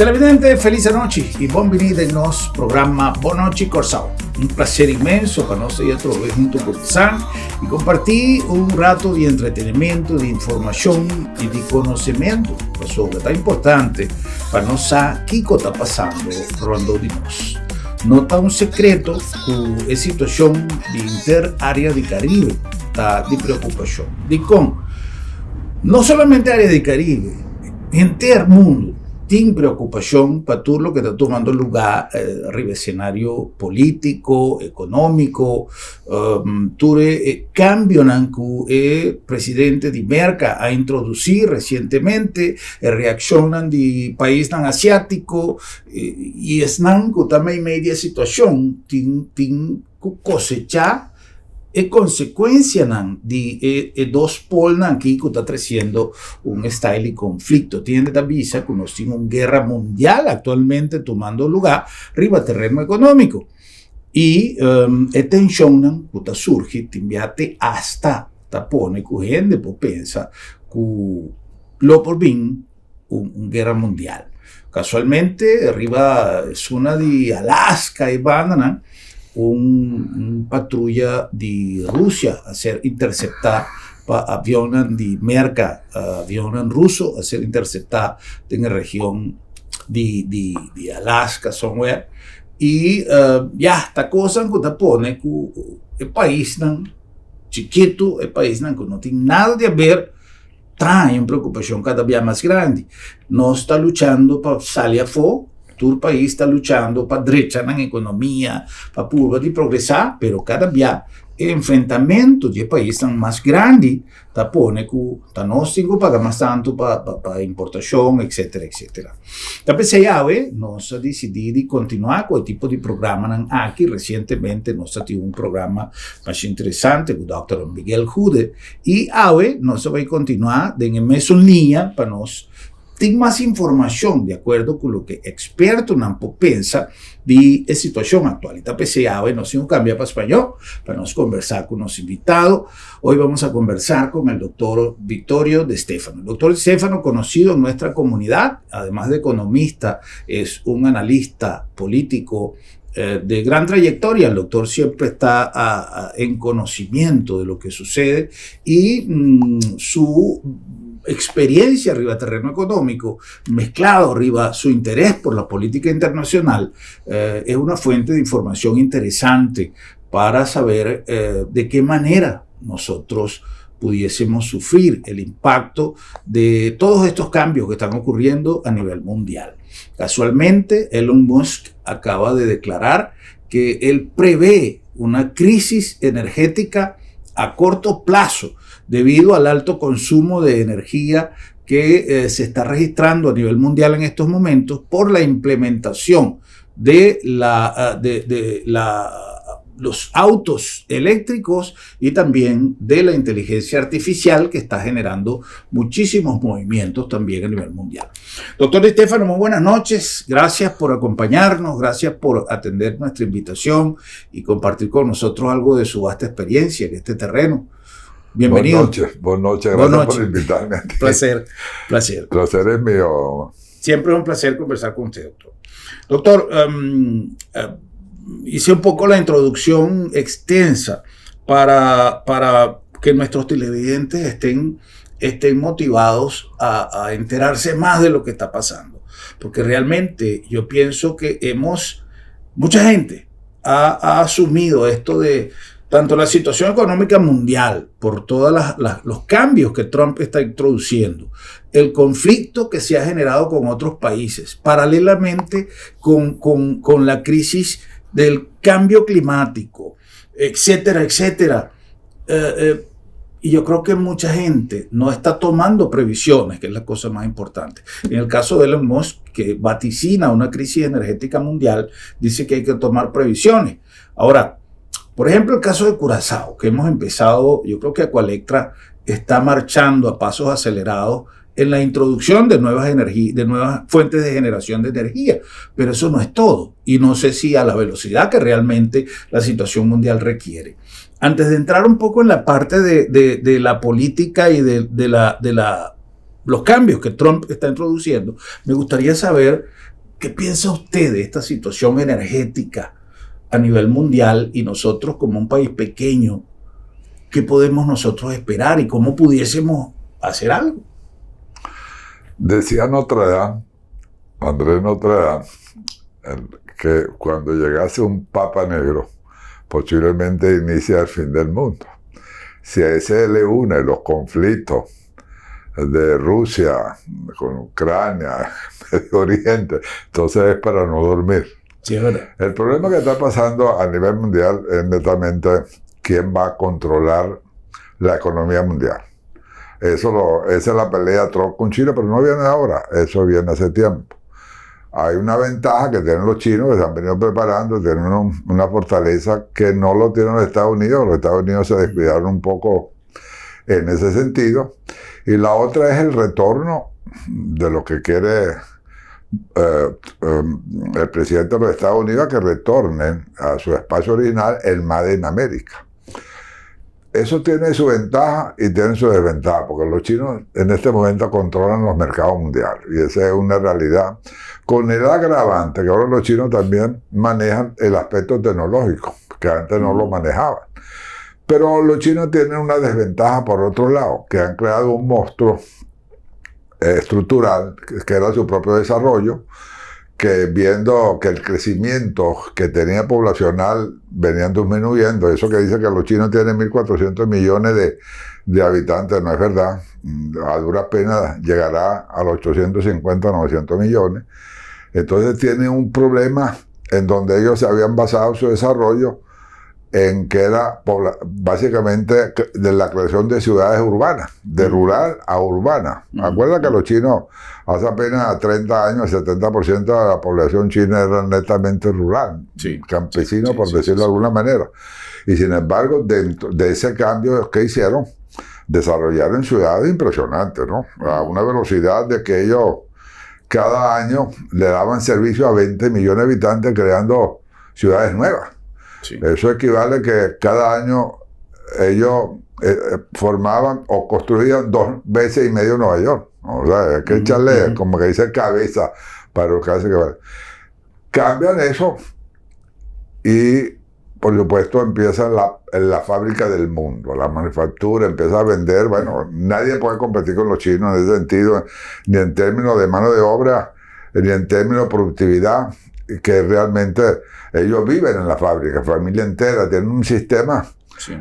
Televidente, feliz noche y bienvenido en nuestro programa Boa Noite Corsao. Un placer inmenso para nosotros otra vez junto con Sam y compartir un rato de entretenimiento, de información y de conocimiento sobre tan importante para no saber qué está pasando alrededor de nosotros. No está un secreto que la situación de inter-área de Caribe está de preocupación. No solamente área de Caribe, entero mundo tiene preocupación para todo lo que está tomando lugar arriba escenario político, económico, cambio que el presidente de Merca ha introducido recientemente, reaccionan de país asiático y es también media situación tiene cosechar es consecuencia de dos polos aquí que está creciendo un style de conflicto. Tiene también que nos tiene una guerra mundial actualmente tomando lugar arriba terreno económico. Y tensión que está surge, timbiate hasta tapone que gente pensa que lo por bien una guerra mundial. Casualmente arriba es una de Alaska y Banana, una patrulla de Rusia a ser interceptada para aviones de Merca, aviones rusos a ser interceptada en la región de Alaska, somewhere. Y ya, esta cosa que te pone que el país chiquito, el país que no tiene nada de ver, trae una preocupación cada vez más grande. No está luchando para salir a fuego. Todo el país está luchando para derecha en economía, para purva de progresar, pero cada día el enfrentamiento del país es más grande, está pone que no tengo paga más tanto para importación, etcétera, etcétera. Entonces ya nos ha decidido continuar con el tipo de programa aquí. Recientemente nos ha tenido un programa más interesante con el doctor Miguel Jude y ahora nos va a continuar en el mes en línea para nos tengo más información de acuerdo con lo que expertos piensan de la situación actual. Entonces, nos hemos cambiado para español para nos conversar con los invitados. Hoy vamos a conversar con el doctor Vittorio De Stefano. El doctor De Stefano, conocido en nuestra comunidad, además de economista, es un analista político de gran trayectoria. El doctor siempre está en conocimiento de lo que sucede y su experiencia arriba terreno económico, mezclado arriba su interés por la política internacional, es una fuente de información interesante para saber de qué manera nosotros pudiésemos sufrir el impacto de todos estos cambios que están ocurriendo a nivel mundial. Casualmente, Elon Musk acaba de declarar que él prevé una crisis energética a corto plazo debido al alto consumo de energía que se está registrando a nivel mundial en estos momentos por la implementación de los autos eléctricos y también de la inteligencia artificial que está generando muchísimos movimientos también a nivel mundial. Doctor De Stefano, muy buenas noches. Gracias por acompañarnos, gracias por atender nuestra invitación y compartir con nosotros algo de su vasta experiencia en este terreno. Bienvenido. Buenas noches, gracias por invitarme. Placer. El placer es mío. Siempre es un placer conversar con usted, doctor. Doctor, hice un poco la introducción extensa para que nuestros televidentes estén motivados a enterarse más de lo que está pasando. Porque realmente yo pienso que mucha gente ha asumido esto de tanto la situación económica mundial, por todos los cambios que Trump está introduciendo, el conflicto que se ha generado con otros países, paralelamente con la crisis del cambio climático, etcétera, etcétera. Y yo creo que mucha gente no está tomando previsiones, que es la cosa más importante. En el caso de Elon Musk, que vaticina una crisis energética mundial, dice que hay que tomar previsiones. Ahora, por ejemplo, el caso de Curazao, que hemos empezado, yo creo que Acualectra está marchando a pasos acelerados en la introducción de nuevas fuentes de generación de energía, pero eso no es todo, y no sé si a la velocidad que realmente la situación mundial requiere. Antes de entrar un poco en la parte de la política y de los cambios que Trump está introduciendo, me gustaría saber ¿Qué piensa usted de esta situación energética a nivel mundial y nosotros como un país pequeño? ¿Qué podemos nosotros esperar y cómo pudiésemos hacer algo? Decía Andrés Notre Dame, que cuando llegase un papa negro, posiblemente inicia el fin del mundo. Si a ese le une los conflictos de Rusia con Ucrania, Medio Oriente, entonces es para no dormir. Sí, es verdad. El problema que está pasando a nivel mundial es netamente quién va a controlar la economía mundial. Esa es la pelea Trump con China, pero no viene ahora, eso viene hace tiempo. Hay una ventaja que tienen los chinos, que se han venido preparando, tienen una fortaleza que no lo tienen los Estados Unidos. Los Estados Unidos se descuidaron un poco en ese sentido. Y la otra es el retorno de lo que quiere el presidente de los Estados Unidos, que retornen a su espacio original, el Made in America. Eso tiene su ventaja y tiene su desventaja, porque los chinos en este momento controlan los mercados mundiales, y esa es una realidad. Con el agravante que ahora los chinos también manejan el aspecto tecnológico, que antes no lo manejaban. Pero los chinos tienen una desventaja por otro lado, que han creado un monstruo estructural, que era su propio desarrollo, que viendo que el crecimiento que tenía poblacional venían disminuyendo, eso que dice que los chinos tienen 1.400 millones de habitantes, no es verdad, a duras penas llegará a los 850, 900 millones, entonces tienen un problema en donde ellos se habían basado su desarrollo en que era básicamente de la creación de ciudades urbanas, de rural a urbana. Acuerda que los chinos hace apenas 30 años, el 70% de la población china era netamente rural, campesino, por decirlo de alguna manera. Y sin embargo, dentro de ese cambio que hicieron, desarrollaron ciudades impresionantes, ¿no? A una velocidad de que ellos cada año le daban servicio a 20 millones de habitantes creando ciudades nuevas. Sí. Eso equivale que cada año ellos formaban o construían 2,5 veces Nueva York. O sea, hay que echarle, como que dice, cabeza para lo que hace que vale. Cambian eso y, por supuesto, empieza la fábrica del mundo, la manufactura, empieza a vender. Bueno, nadie puede competir con los chinos en ese sentido, ni en términos de mano de obra, ni en términos de productividad, que realmente ellos viven en la fábrica, familia entera, tienen un sistema. Sí.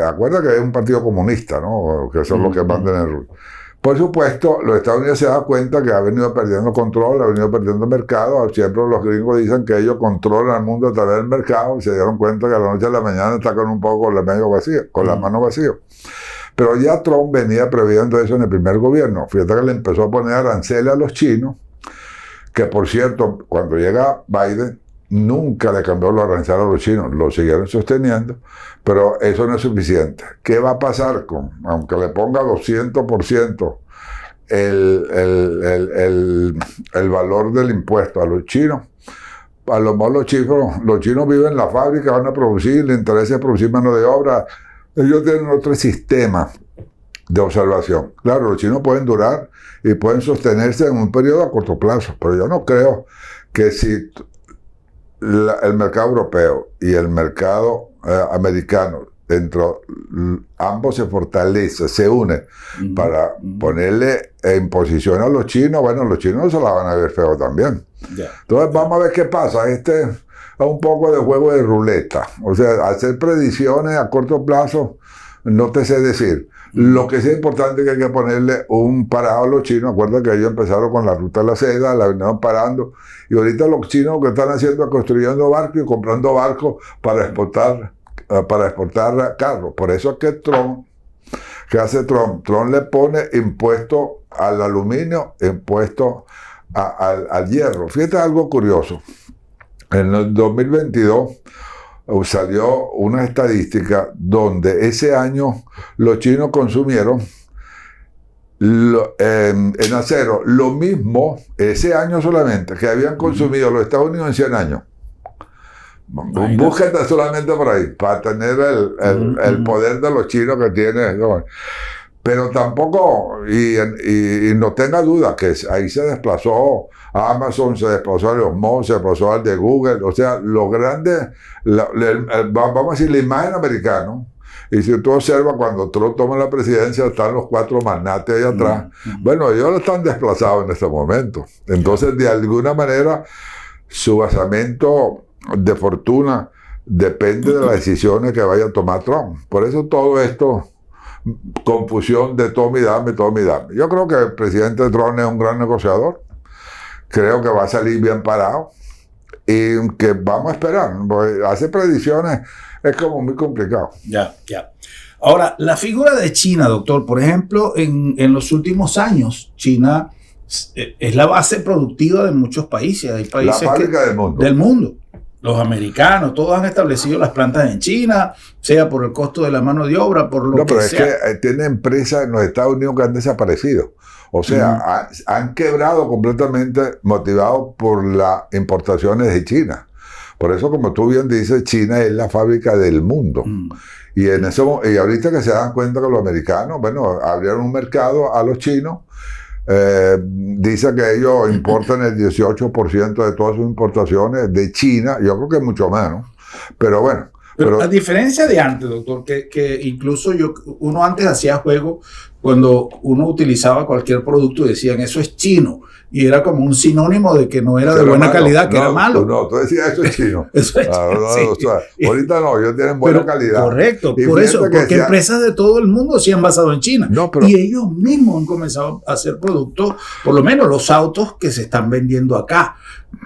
Acuerda que es un partido comunista, ¿no? Que son los que mandan en el ruso. Por supuesto, los Estados Unidos se dan cuenta que ha venido perdiendo control, ha venido perdiendo mercado. Siempre los gringos dicen que ellos controlan el mundo a través del mercado, y se dieron cuenta que a la noche a la mañana está con un poco la mano vacía. Pero ya Trump venía previendo eso en el primer gobierno. Fíjate que le empezó a poner aranceles a los chinos, que por cierto, cuando llega Biden, nunca le cambió los aranceles a los chinos, lo siguieron sosteniendo, pero eso no es suficiente. ¿Qué va a pasar aunque le ponga 200% el valor del impuesto a los chinos? A lo mejor los chinos viven en la fábrica, van a producir, les interesa producir mano de obra, ellos tienen otro sistema de observación. Claro, los chinos pueden durar y pueden sostenerse en un periodo a corto plazo, pero yo no creo que si el mercado europeo y el mercado americano, ambos se fortalecen, se unen para ponerle en posición a los chinos. Bueno, los chinos no se la van a ver feo también. Entonces vamos a ver qué pasa. Es un poco de juego de ruleta, o sea, hacer predicciones a corto plazo no te sé decir. Lo que sí es importante es que hay que ponerle un parado a los chinos. Acuerda que ellos empezaron con la ruta de la seda, la vinieron parando, y ahorita los chinos lo que están haciendo es construyendo barcos y comprando barcos para exportar carros. Por eso es que ¿qué hace Trump? Trump le pone impuesto al aluminio, impuesto al hierro. Fíjate algo curioso. En el 2022 salió una estadística donde ese año los chinos consumieron en acero lo mismo ese año solamente que habían consumido los Estados Unidos en 100 años. Búsquete solamente por ahí para tener el poder de los chinos que tiene. Pero tampoco, y no tenga duda que ahí se desplazó Amazon, se desplazó a los Moss, se desplazó al de Google, o sea, los grandes, vamos a decir, la imagen americana. Y si tú observas, cuando Trump toma la presidencia, están los 4 magnates ahí atrás. Bueno, ellos no están desplazados en este momento. Entonces, de alguna manera, su basamento de fortuna depende de las decisiones que vaya a tomar Trump. Por eso todo esto, confusión de toma y dame, toma y dame. Yo creo que el presidente Trump es un gran negociador. Creo que va a salir bien parado y que vamos a esperar. Hacer predicciones es como muy complicado. Ya. Ahora, la figura de China, doctor, por ejemplo, en los últimos años, China es la base productiva de muchos países. Hay países la fábrica del mundo. Los americanos, todos han establecido las plantas en China, sea por el costo de la mano de obra, por lo que sea. No, pero es que tiene empresas en los Estados Unidos que han desaparecido. O sea, han quebrado completamente motivados por las importaciones de China. Por eso, como tú bien dices, China es la fábrica del mundo. Y ahorita que se dan cuenta que los americanos, bueno, abrieron un mercado a los chinos, dice que ellos importan el 18% de todas sus importaciones de China, yo creo que mucho menos, pero bueno. Pero a diferencia de antes, doctor, que incluso uno antes hacía juego cuando uno utilizaba cualquier producto y decían eso es chino, y era como un sinónimo de que no era de buena calidad, que era malo. Tú decías eso es chino. Eso es chino, sí. O sea, ahorita no, ellos tienen buena calidad. Correcto, por eso, porque empresas de todo el mundo se han basado en China. Y ellos mismos han comenzado a hacer productos, por lo menos los autos que se están vendiendo acá.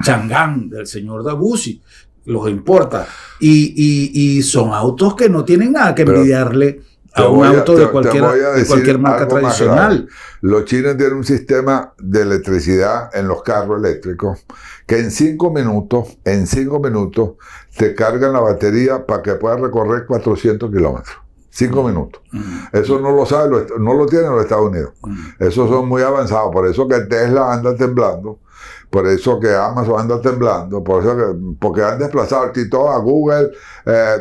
Chang'an, del señor Debussy, los importa. Y son autos que no tienen nada que envidiarle a un auto de cualquier marca tradicional. Los chinos tienen un sistema de electricidad en los carros eléctricos que en 5 minutos te cargan la batería para que puedas recorrer 400 kilómetros. 5 minutos. Eso no lo sabe, no lo tienen los Estados Unidos. Esos son muy avanzados. Por eso que Tesla anda temblando. Por eso que Amazon anda temblando, porque han desplazado el Tito a Google,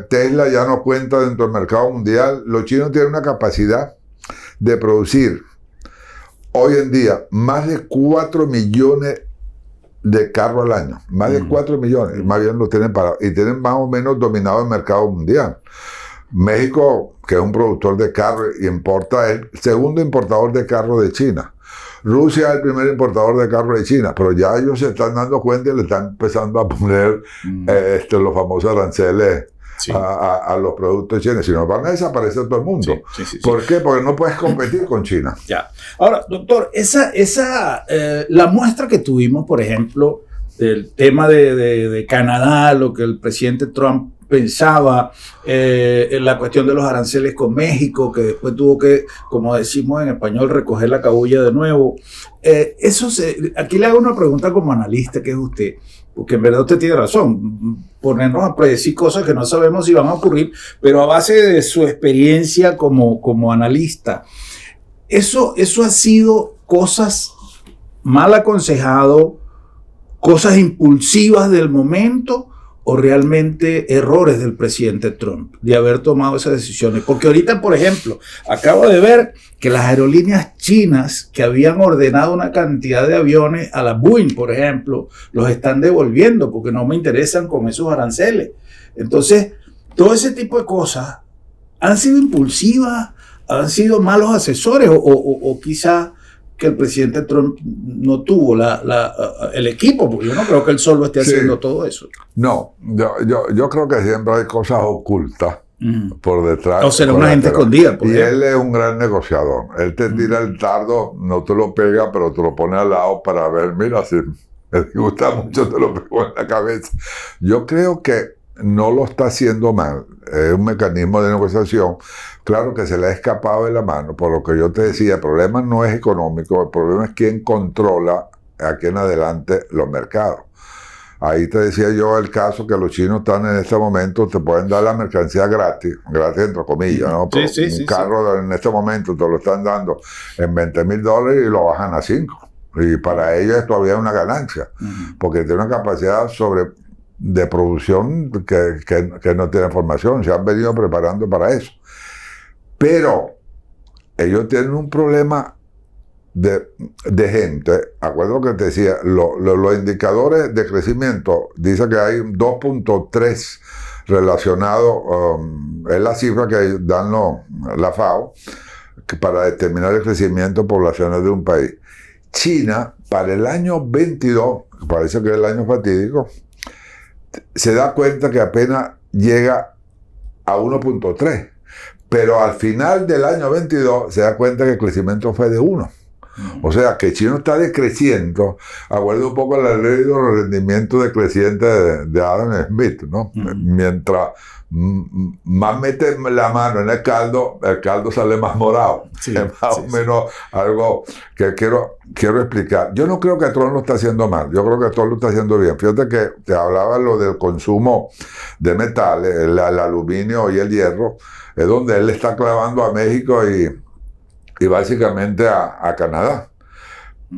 Tesla ya no cuenta dentro del mercado mundial. Los chinos tienen una capacidad de producir hoy en día más de 4 millones de carros al año. Más de 4 millones, más bien los tienen parados. Y tienen más o menos dominado el mercado mundial. México, que es un productor de carros, importa el segundo importador de carros de China. Rusia es el primer importador de carros de China, pero ya ellos se están dando cuenta y le están empezando a poner los famosos aranceles a los productos chinos. Si no, van a desaparecer todo el mundo. ¿Por qué? Porque no puedes competir con China. Ya. Ahora, doctor, la muestra que tuvimos, por ejemplo, del tema de Canadá, lo que el presidente Trump pensaba en la cuestión de los aranceles con México, que después tuvo que, como decimos en español, recoger la cabulla de nuevo. Aquí le hago una pregunta como analista, que es usted, porque en verdad usted tiene razón, ponernos a predecir cosas que no sabemos si van a ocurrir, pero a base de su experiencia como analista, eso ha sido cosas mal aconsejado, cosas impulsivas del momento, o realmente errores del presidente Trump de haber tomado esas decisiones. Porque ahorita, por ejemplo, acabo de ver que las aerolíneas chinas que habían ordenado una cantidad de aviones a la Boeing, por ejemplo, los están devolviendo porque no me interesan con esos aranceles. Entonces, todo ese tipo de cosas han sido impulsivas, han sido malos asesores o quizás que el presidente Trump no tuvo el equipo, porque yo no creo que él solo esté haciendo todo eso. No, yo creo que siempre hay cosas ocultas por detrás. O será una gente escondida. Y él es un gran negociador. Él te tira el dardo, no te lo pega, pero te lo pone al lado para ver, mira, si me gusta mucho, te lo pego en la cabeza. Yo creo que no lo está haciendo mal. Es un mecanismo de negociación. Claro que se le ha escapado de la mano, por lo que yo te decía, el problema no es económico, el problema es quién controla aquí en adelante los mercados. Ahí te decía yo el caso que los chinos están en este momento, te pueden dar la mercancía gratis entre comillas, ¿no? Pero un carro en este momento te lo están dando en $20,000 y lo bajan a 5. Y para ellos es todavía una ganancia, porque tiene una capacidad de producción que no tiene formación, se han venido preparando para eso. Pero ellos tienen un problema de gente. Acuerdo lo que te decía, los indicadores de crecimiento, dice que hay 2.3 relacionados, es la cifra que dan la FAO, para determinar el crecimiento poblacional de un país. China, para el año 22, parece que es el año fatídico, se da cuenta que apenas llega a 1.3, pero al final del año 22 se da cuenta que el crecimiento fue de 1. O sea, que China está decreciendo, acuerdo un poco a la ley de los rendimientos decrecientes de Adam Smith, ¿no? Mientras más mete la mano en el caldo sale más morado. Sí, es más o menos algo que quiero explicar. Yo no creo que Trump lo está haciendo mal, yo creo que Trump lo está haciendo bien. Fíjate que te hablaba lo del consumo de metales, el aluminio y el hierro, es donde él está clavando a México y básicamente a Canadá.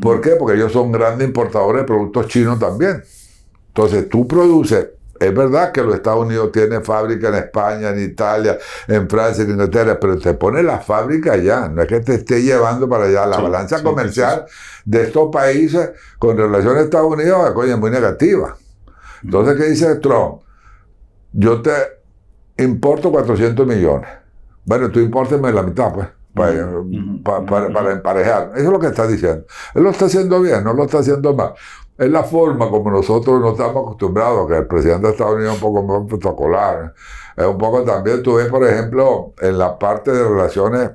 ¿Por qué? Porque ellos son grandes importadores de productos chinos también. Entonces tú produces, es verdad que los Estados Unidos tienen fábrica en España, en Italia, en Francia, en Inglaterra, pero te pone la fábrica allá, no es que te esté llevando para allá. La balanza comercial de estos países con relación a Estados Unidos es muy negativa. Entonces, ¿qué dice Trump? Yo te importo 400 millones. Bueno, tú impórteme la mitad, pues. Para emparejar. Eso es lo que está diciendo. Él lo está haciendo bien, no lo está haciendo mal. Es la forma como nosotros no estamos acostumbrados, que el presidente de Estados Unidos es un poco más protocolar. Es un poco también, tú ves, por ejemplo, en la parte de relaciones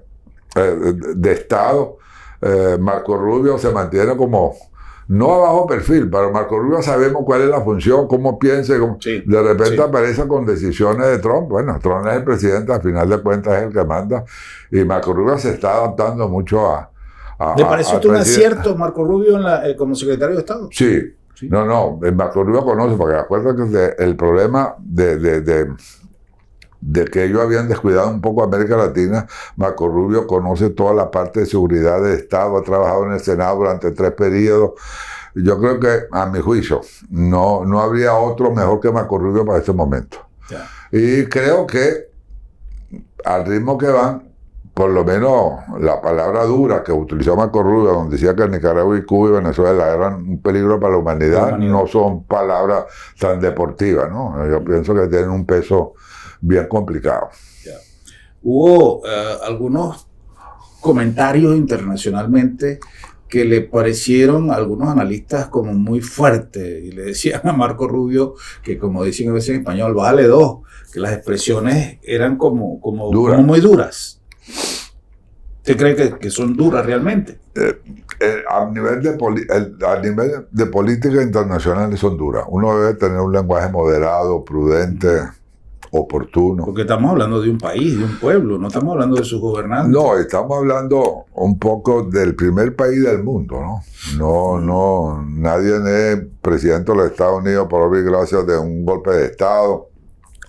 de Estado, Marco Rubio se mantiene como, no a bajo perfil, pero Marco Rubio sabemos cuál es la función, cómo piensa, de repente aparece con decisiones de Trump. Bueno, Trump es el presidente, al final de cuentas es el que manda, y Marco Rubio se está adaptando mucho a ¿Le pareció un acierto Marco Rubio como secretario de Estado? Sí. No, Marco Rubio conoce, porque acuérdate que el problema de que ellos habían descuidado un poco América Latina, Marco Rubio conoce toda la parte de seguridad de Estado, ha trabajado en el Senado durante 3 periodos. Yo creo que, a mi juicio, no habría otro mejor que Marco Rubio para este momento. Yeah. Y creo que al ritmo que van, por lo menos la palabra dura que utilizó Marco Rubio, donde decía que Nicaragua y Cuba y Venezuela eran un peligro para la humanidad, no son palabras tan deportivas, ¿no? Yo pienso que tienen un peso bien complicado. Yeah. Hubo algunos comentarios internacionalmente que le parecieron a algunos analistas como muy fuertes, y le decían a Marco Rubio que, como dicen a veces en español, vale 2, que las expresiones eran como muy duras. ¿Usted cree que son duras realmente? A nivel de política internacional son duras. Uno debe tener un lenguaje moderado, prudente, oportuno. Porque estamos hablando de un país, de un pueblo, no estamos hablando de sus gobernantes. No, estamos hablando un poco del primer país del mundo, ¿no? No, nadie es presidente de los Estados Unidos por obra y gracia de un golpe de Estado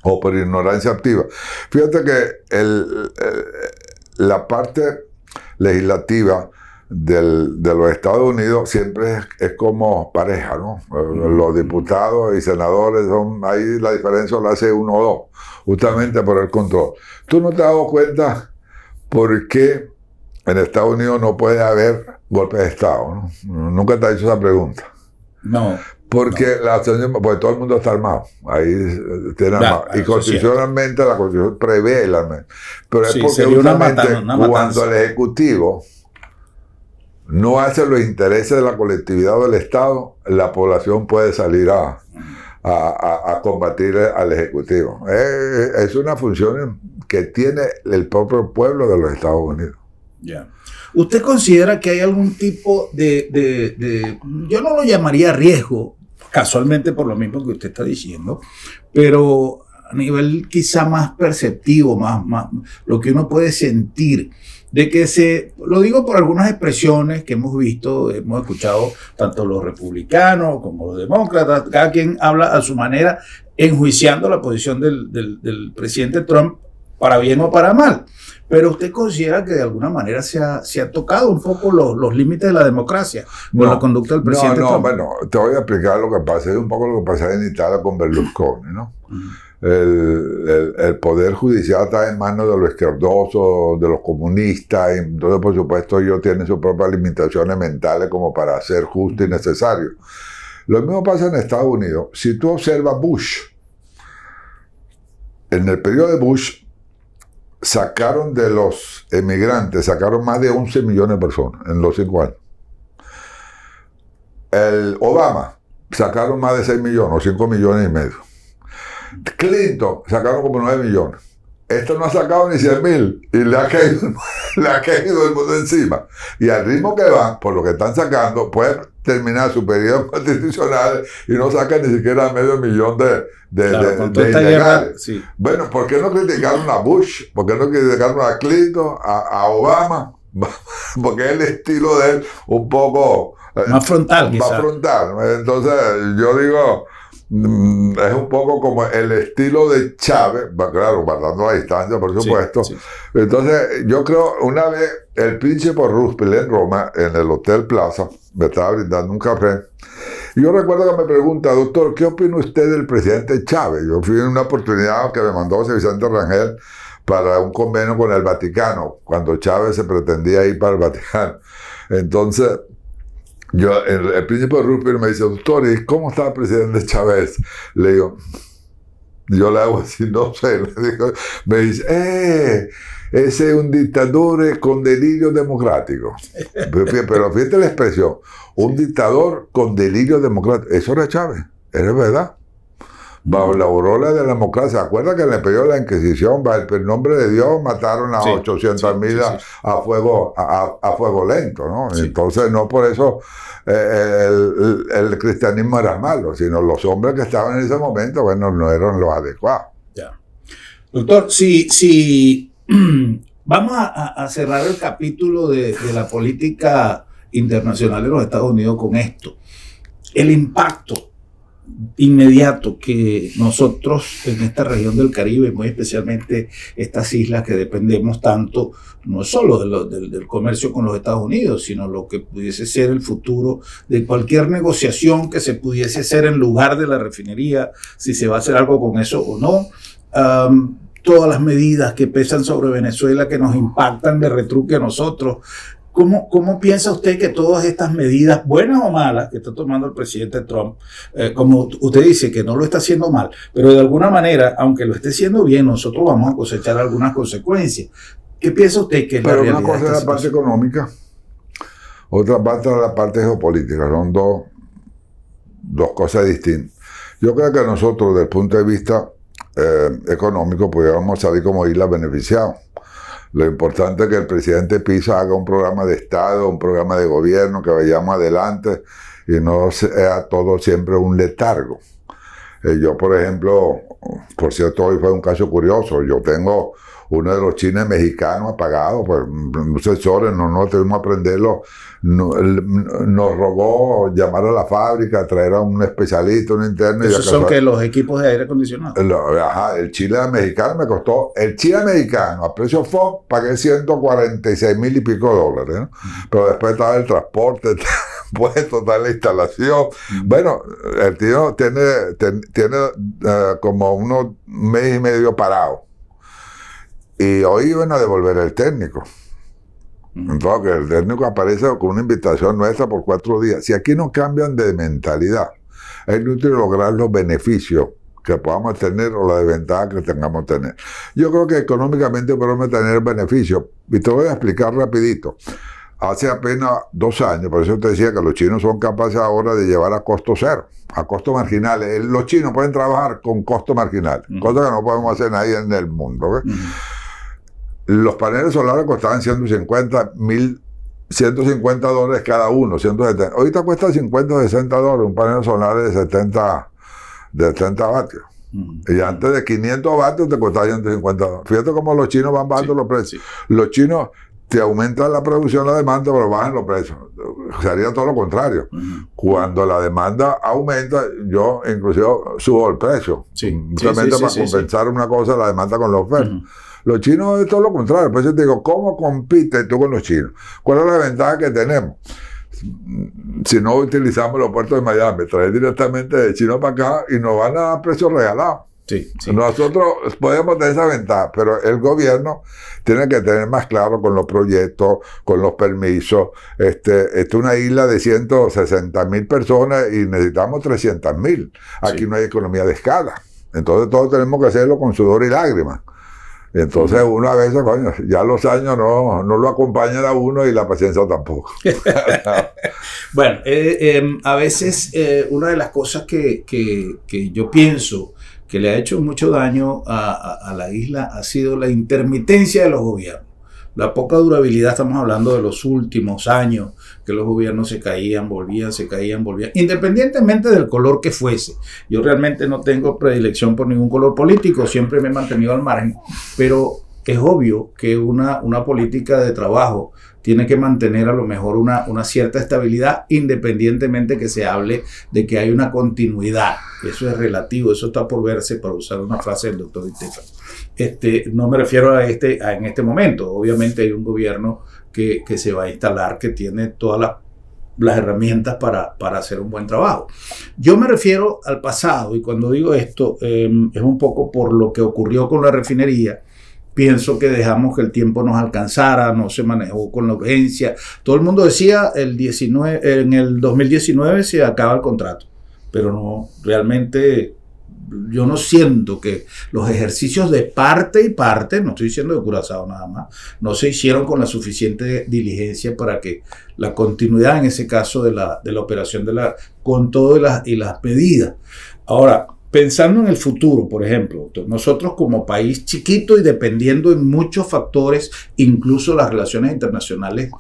o por ignorancia activa. Fíjate que la parte legislativa de los Estados Unidos siempre es como pareja, ¿no? Los diputados y senadores ahí la diferencia la hace 1 o 2, justamente por el control. ¿Tú no te has dado cuenta por qué en Estados Unidos no puede haber golpe de Estado, ¿no? Nunca te has hecho esa pregunta. No. Porque porque todo el mundo está armado. Ahí tiene armado. Y constitucionalmente la Constitución prevé el arma. Pero es porque justamente cuando el Ejecutivo no hace los intereses de la colectividad o del Estado, la población puede salir a combatir al Ejecutivo. Es una función que tiene el propio pueblo de los Estados Unidos. Yeah. ¿Usted considera que hay algún tipo de yo no lo llamaría riesgo, casualmente por lo mismo que usted está diciendo, pero a nivel quizá más perceptivo, más lo que uno puede sentir, de que lo digo por algunas expresiones que hemos visto, hemos escuchado tanto los republicanos como los demócratas, cada quien habla a su manera, enjuiciando la posición del presidente Trump para bien o para mal? Pero usted considera que de alguna manera se ha tocado un poco los límites de la democracia con la conducta del presidente Trump. Bueno, te voy a explicar lo que pasa. Es un poco lo que pasa en Italia con Berlusconi, ¿no? el poder judicial está en manos de los izquierdosos, de los comunistas, y entonces por supuesto ellos tienen sus propias limitaciones mentales como para ser justo y necesario. Lo mismo pasa en Estados Unidos. Si tú observas Bush, en el periodo de Bush sacaron de los emigrantes, sacaron más de 11 millones de personas en los 5 años. El Obama sacaron más de 6 millones o 5 millones y medio. Clinton sacaron como 9 millones. Esto no ha sacado ni 100,000 y le ha caído el mundo encima. Y al ritmo que van, por lo que están sacando, puede terminar su periodo constitucional y no sacan ni siquiera medio millón de ilegales. Guerra, sí. Bueno, ¿por qué no criticaron a Bush? ¿Por qué no criticaron a Clinton, a Obama? Porque es el estilo de él un poco más frontal. Más frontal. Entonces, yo digo, es un poco como el estilo de Chávez, claro, guardando la distancia, por supuesto. Sí, sí. Entonces, yo creo, una vez el príncipe Roosevelt en Roma, en el Hotel Plaza, me estaba brindando un café. Y yo recuerdo que me pregunta, doctor, ¿qué opina usted del presidente Chávez? Yo fui en una oportunidad que me mandó José Vicente Rangel para un convenio con el Vaticano, cuando Chávez se pretendía ir para el Vaticano. Entonces, el príncipe Roosevelt me dice, doctor, ¿y cómo está el presidente Chávez? Le digo, yo le hago así, no sé. Le digo, me dice, ese es un dictador con delirio democrático. Pero fíjate la expresión, un dictador con delirio democrático. Eso era Chávez, era verdad. Bajo la aureola de la democracia. ¿Se acuerda que en el periodo de la Inquisición, bajo el nombre de Dios, mataron a 800,000 a fuego lento, ¿no? Sí. Entonces, no por eso el cristianismo era malo, sino los hombres que estaban en ese momento, bueno, no eran los adecuados. Ya. Doctor, si vamos a cerrar el capítulo de la política internacional de los Estados Unidos con esto. El impacto inmediato que nosotros en esta región del Caribe, muy especialmente estas islas que dependemos tanto, no solo del comercio con los Estados Unidos, sino lo que pudiese ser el futuro de cualquier negociación que se pudiese hacer en lugar de la refinería, si se va a hacer algo con eso o no. Todas las medidas que pesan sobre Venezuela que nos impactan de retruque a nosotros. ¿Cómo piensa usted que todas estas medidas, buenas o malas, que está tomando el presidente Trump, como usted dice, que no lo está haciendo mal, pero de alguna manera, aunque lo esté haciendo bien, nosotros vamos a cosechar algunas consecuencias? ¿Qué piensa usted que es la realidad? Pero una cosa es la parte económica, otra parte es la parte geopolítica. Son dos cosas distintas. Yo creo que nosotros, desde el punto de vista económico, pudiéramos salir como islas beneficiados. Lo importante es que el presidente Pisa haga un programa de Estado, un programa de gobierno, que vayamos adelante y no sea todo siempre un letargo. Yo, por ejemplo, por cierto, hoy fue un caso curioso. Yo tengo uno de los chinos mexicanos apagados, pues no sé, no tuvimos que aprenderlo. Nos rogó llamar a la fábrica, traer a un especialista, un interno. ¿Esos son que los equipos de aire acondicionado? El chile mexicano me costó, el chile mexicano a precio FOB pagué 146,000 y pico dólares, ¿no? Pero después estaba el transporte, puesto, está la instalación. Bueno, el tío tiene como unos mes y medio parado. Y hoy iban a devolver el técnico. Entonces, el técnico aparece con una invitación nuestra por 4 días. Si aquí no cambian de mentalidad, es inútil lograr los beneficios que podamos tener o la desventaja que tengamos que tener. Yo creo que económicamente podemos tener beneficios. Y te voy a explicar rapidito. Hace apenas 2 años, por eso te decía que los chinos son capaces ahora de llevar a costo cero, a costos marginales. Los chinos pueden trabajar con costos marginales, cosa que no podemos hacer nadie en el mundo, ¿ves? Los paneles solares costaban $150 cada uno, 170. Ahorita cuesta 50 o 60 dólares un panel solar de 70 vatios. Y antes de 500 vatios te costaba 150 dólares. Fíjate cómo los chinos van bajando los precios. Sí. Los chinos te aumentan la producción, la demanda, pero bajan los precios. Sería todo lo contrario. Cuando la demanda aumenta, yo inclusive subo el precio. Simplemente para compensar una cosa, la demanda con la oferta. Los chinos es todo lo contrario. Por eso te digo, ¿cómo compites tú con los chinos? ¿Cuál es la ventaja que tenemos? Si no utilizamos los puertos de Miami, traer directamente de China para acá y nos van a dar precios regalados. Sí, sí. Nosotros podemos tener esa ventaja, pero el gobierno tiene que tener más claro con los proyectos, con los permisos. Esta es una isla de 160.000 personas y necesitamos 300.000. Aquí Sí. no hay economía de escala. Entonces todos tenemos que hacerlo con sudor y lágrimas. Entonces uno a veces, coño, ya los años no lo acompañan a uno y la paciencia tampoco. Bueno, a veces una de las cosas que yo pienso que le ha hecho mucho daño a la isla ha sido la intermitencia de los gobiernos. La poca durabilidad, estamos hablando de los últimos años, que los gobiernos se caían, volvían, independientemente del color que fuese. Yo realmente no tengo predilección por ningún color político, siempre me he mantenido al margen, pero es obvio que una política de trabajo tiene que mantener a lo mejor una cierta estabilidad, independientemente que se hable de que hay una continuidad. Eso es relativo, eso está por verse, para usar una frase del doctor Stefan. No me refiero en este momento. Obviamente hay un gobierno que se va a instalar, que tiene todas las herramientas para hacer un buen trabajo. Yo me refiero al pasado, y cuando digo esto, es un poco por lo que ocurrió con la refinería. Pienso que dejamos que el tiempo nos alcanzara, no se manejó con la urgencia. Todo el mundo decía en el 2019 se acaba el contrato, pero no, realmente yo no siento que los ejercicios de parte y parte, no estoy diciendo de Curazao nada más, no se hicieron con la suficiente diligencia para que la continuidad en ese caso de la operación con todas las medidas. Ahora, pensando en el futuro, por ejemplo, nosotros como país chiquito y dependiendo en muchos factores, incluso las relaciones internacionales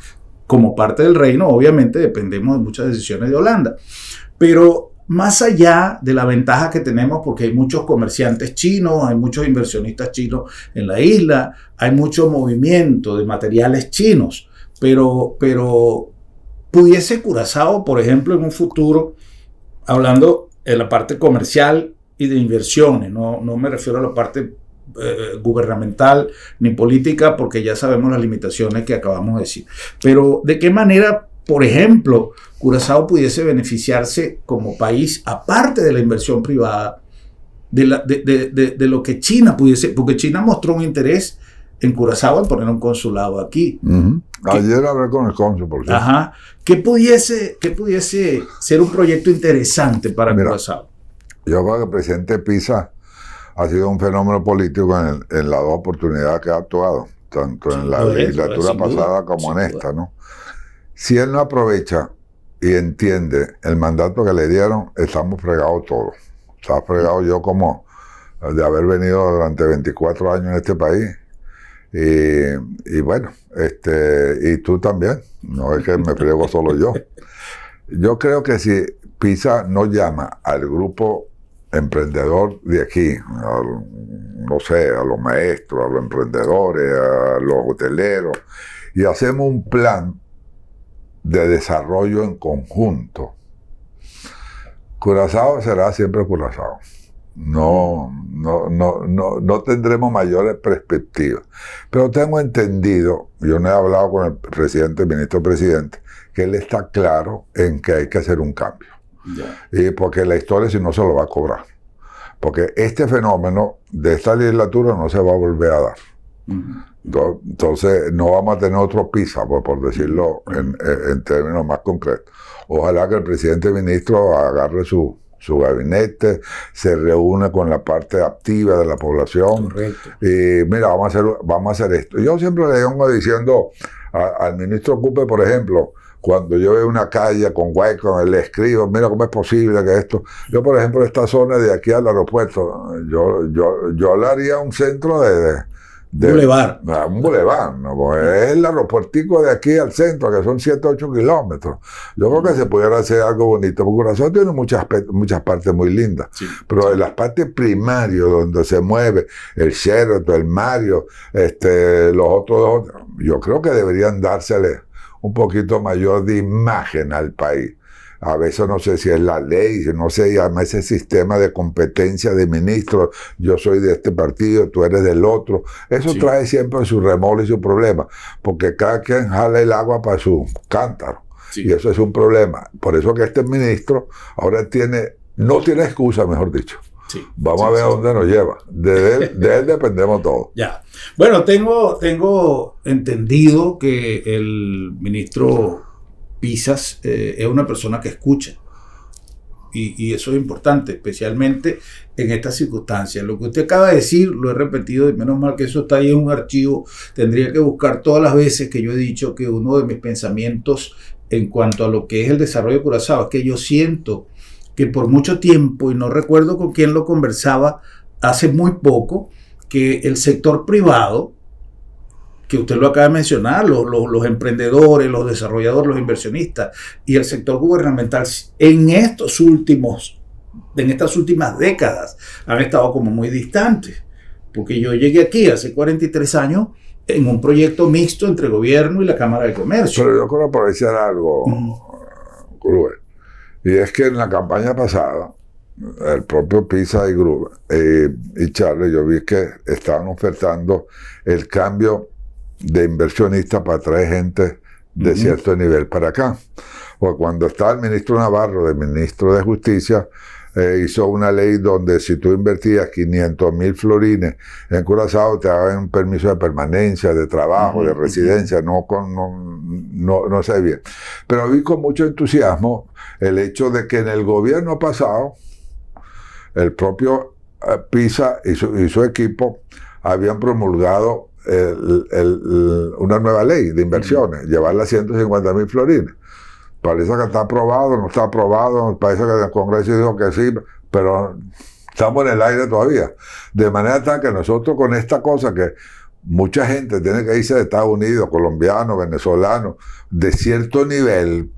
como parte del reino, obviamente dependemos de muchas decisiones de Holanda. Pero más allá de la ventaja que tenemos, porque hay muchos comerciantes chinos, hay muchos inversionistas chinos en la isla, hay mucho movimiento de materiales chinos, pero pudiese Curazao, por ejemplo, en un futuro, hablando en la parte comercial y de inversiones, no me refiero a la parte gubernamental ni política, porque ya sabemos las limitaciones que acabamos de decir. Pero ¿de qué manera, por ejemplo, Curazao pudiese beneficiarse como país, aparte de la inversión privada, de lo que China pudiese, porque China mostró un interés en Curazao al poner un consulado aquí? Ayer hablé con el cónsul, por cierto. Ajá. ¿Qué pudiese ser un proyecto interesante para Curazao? Yo creo que el presidente Pisa ha sido un fenómeno político en las dos oportunidades que ha actuado, tanto en la legislatura pasada como en esta, ¿no? Si él no aprovecha y entiende el mandato que le dieron, estamos fregados todos. Está fregado yo como de haber venido durante 24 años en este país. Y bueno, y tú también, no es que me friego solo yo. Yo creo que si Pisa no llama al grupo emprendedor de aquí, no sé, a los maestros, a los emprendedores, a los hoteleros, y hacemos un plan de desarrollo en conjunto, Curazao será siempre Curazao. No tendremos mayores perspectivas. Pero tengo entendido, yo no he hablado con el ministro presidente, que él está claro en que hay que hacer un cambio. Y porque la historia si no se lo va a cobrar. Porque este fenómeno de esta legislatura no se va a volver a dar. Entonces no vamos a tener otro Pisa, por decirlo en términos más concretos. Ojalá que el presidente ministro agarre su gabinete, se reúne con la parte activa de la población. Correcto. Y mira, vamos a hacer esto. Yo siempre le vengo diciendo al ministro Cupe, por ejemplo, cuando yo veo una calle con huecos, le escribo, mira cómo es posible que esto. Yo, por ejemplo, esta zona de aquí al aeropuerto, yo le haría un centro de bulevar. Un bulevar, ¿no? Pues es el aeropuertico de aquí al centro, que son 7 o 8 kilómetros. Yo creo que se pudiera hacer algo bonito, porque Curazao tiene muchas partes muy lindas, sí, pero en las partes primarias, donde se mueve el Sheraton, el Mario, los otros, yo creo que deberían dársele un poquito mayor de imagen al país. A veces no sé si es la ley, no sé, y además ese sistema de competencia de ministros, yo soy de este partido, tú eres del otro, eso sí trae siempre su remolino y su problema, porque cada quien jala el agua para su cántaro, sí, y eso es un problema. Por eso que este ministro ahora no tiene excusa, mejor dicho, Sí, Vamos a ver a dónde nos lleva. De él dependemos todos. Ya. Bueno, tengo entendido que el ministro Pisas es una persona que escucha. Y eso es importante, especialmente en estas circunstancias. Lo que usted acaba de decir, lo he repetido, y menos mal que eso está ahí en un archivo. Tendría que buscar todas las veces que yo he dicho que uno de mis pensamientos en cuanto a lo que es el desarrollo de Curazao es que yo siento que por mucho tiempo, y no recuerdo con quién lo conversaba hace muy poco, que el sector privado, que usted lo acaba de mencionar, los emprendedores, los desarrolladores, los inversionistas y el sector gubernamental en estas últimas décadas han estado como muy distantes. Porque yo llegué aquí hace 43 años en un proyecto mixto entre gobierno y la Cámara de Comercio. Pero yo quiero aprovechar algo, Gruber, y es que en la campaña pasada, el propio Pisa y Gruber y Charles, yo vi que estaban ofertando el cambio de inversionistas para traer gente de cierto nivel para acá. O cuando estaba el ministro Navarro, el ministro de Justicia, hizo una ley donde si tú invertías 500,000 florines en Curazao, te daban un permiso de permanencia, de trabajo, de residencia, no sé bien. Pero vi con mucho entusiasmo el hecho de que en el gobierno pasado, el propio Pisa y su equipo habían promulgado una nueva ley de inversiones, llevarla a 150,000 florines. Parece que está aprobado, no está aprobado, parece que el Congreso dijo que sí, pero estamos en el aire todavía. De manera tal que nosotros con esta cosa que mucha gente tiene que irse de Estados Unidos, colombianos, venezolanos, de cierto nivel,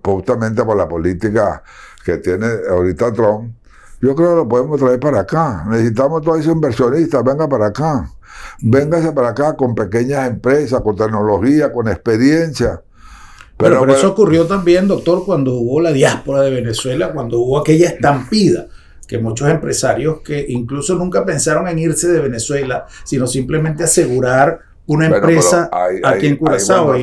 justamente por la política que tiene ahorita Trump, yo creo que lo podemos traer para acá. Necesitamos todos esos inversionistas, venga para acá. Véngase para acá con pequeñas empresas, con tecnología, con experiencia. Pero eso ocurrió también, doctor, cuando hubo la diáspora de Venezuela, cuando hubo aquella estampida, que muchos empresarios que incluso nunca pensaron en irse de Venezuela, sino simplemente asegurar una empresa aquí en Curazao.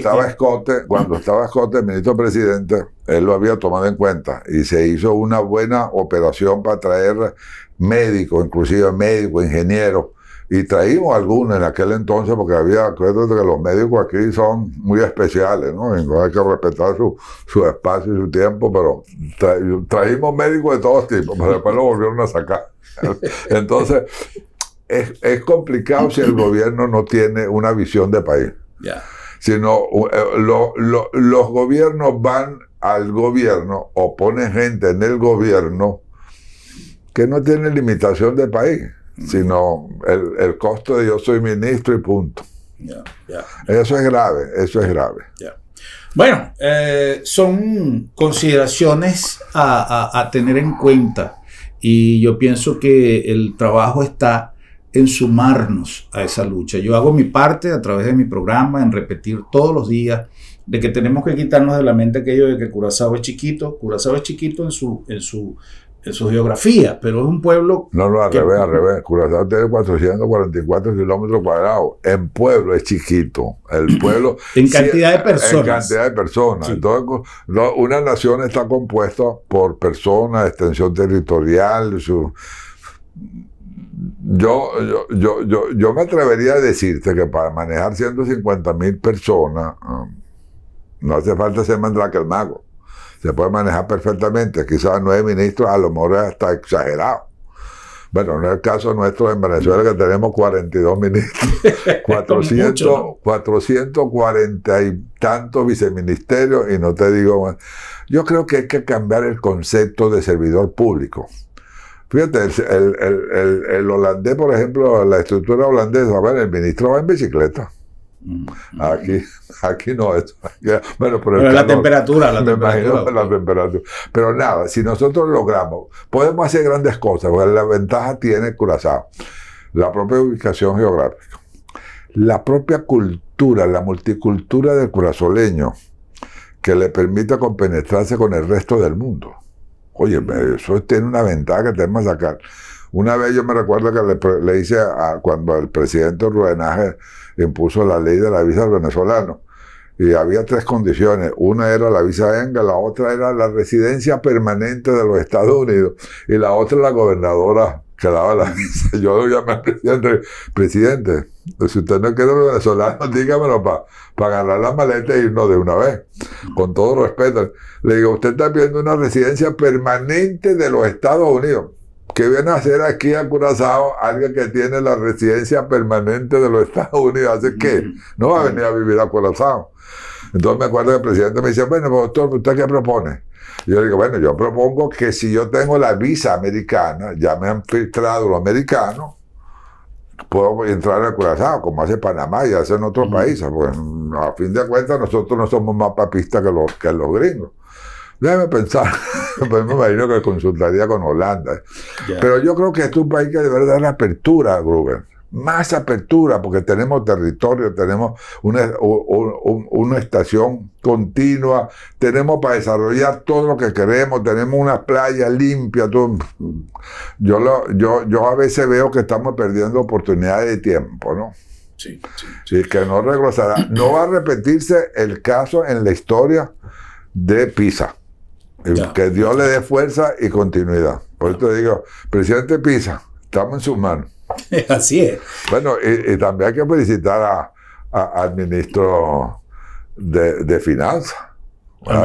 Cuando estaba Escote, el ministro presidente, él lo había tomado en cuenta y se hizo una buena operación para traer médicos, inclusive médicos, ingenieros, y traímos algunos en aquel entonces porque acuérdate que los médicos aquí son muy especiales, ¿no? Y hay que respetar su espacio y su tiempo, pero trajimos médicos de todos tipos, pero después lo volvieron a sacar. Entonces, es complicado si el gobierno no tiene una visión de país. Yeah. Sino los gobiernos van al gobierno o ponen gente en el gobierno que no tiene limitación de país, sino el costo de yo soy ministro y punto. Eso es grave, eso es grave. Bueno, son consideraciones a tener en cuenta y yo pienso que el trabajo está en sumarnos a esa lucha. Yo hago mi parte a través de mi programa, en repetir todos los días de que tenemos que quitarnos de la mente aquello de que Curazao es chiquito. Curazao es chiquito en su geografía, pero es un pueblo... No, al revés. Curazao tiene 444 kilómetros cuadrados. En pueblo es chiquito. El pueblo... en cantidad de personas. En cantidad de personas. Sí. Entonces, una nación está compuesta por personas, extensión territorial, Yo me atrevería a decirte que para manejar 150,000 personas no hace falta ser Mandrake el mago. Se puede manejar perfectamente. Quizás 9 ministros a lo mejor está exagerado. Bueno, no es el caso nuestro en Venezuela, que tenemos 42 ministros, 440 y tantos viceministerios, y no te digo más. Yo creo que hay que cambiar el concepto de servidor público. Fíjate, el holandés, por ejemplo, la estructura holandesa, bueno, el ministro va en bicicleta. Aquí no es. Bueno, pero la temperatura. Pero nada, si nosotros logramos, podemos hacer grandes cosas, porque la ventaja tiene Curazao, la propia ubicación geográfica, la propia cultura, la multicultura del curazoleño, que le permite compenetrarse con el resto del mundo. Oye, eso tiene una ventaja que tenemos que sacar. Una vez yo me recuerdo que le hice cuando el presidente Rubén Ángel impuso la ley de la visa al venezolano, y había 3 condiciones. Una era la visa ENGA, la otra era la residencia permanente de los Estados Unidos y la otra la gobernadora que daba la visa. Yo llamé al presidente, si usted no quiere los venezolanos, dígamelo para agarrar la maleta e irnos de una vez, con todo respeto. Le digo, usted está pidiendo una residencia permanente de los Estados Unidos. ¿Qué viene a hacer aquí a Curazao alguien que tiene la residencia permanente de los Estados Unidos? Así que no va a venir a vivir a Curazao. Entonces me acuerdo que el presidente me dice, bueno, doctor, ¿usted qué propone? Y yo digo, bueno, yo propongo que si yo tengo la visa americana, ya me han filtrado los americanos, puedo entrar a Curazao, como hace Panamá y hace en otros países. Pues a fin de cuentas nosotros no somos más papistas que los gringos. Déjame pensar, pues me imagino que consultaría con Holanda. Yeah. Pero yo creo que este es un país que debe dar apertura, Rubén. Más apertura, porque tenemos territorio, tenemos una estación continua, tenemos para desarrollar todo lo que queremos, tenemos una playa limpia. Todo. Yo a veces veo que estamos perdiendo oportunidades de tiempo, ¿no? Sí. Y que no regresará. No va a repetirse el caso en la historia de Pisa. Que Dios le dé fuerza y continuidad. Por eso te digo, presidente Pisa, estamos en sus manos. Así es. Bueno, y también hay que felicitar al ministro de Finanzas.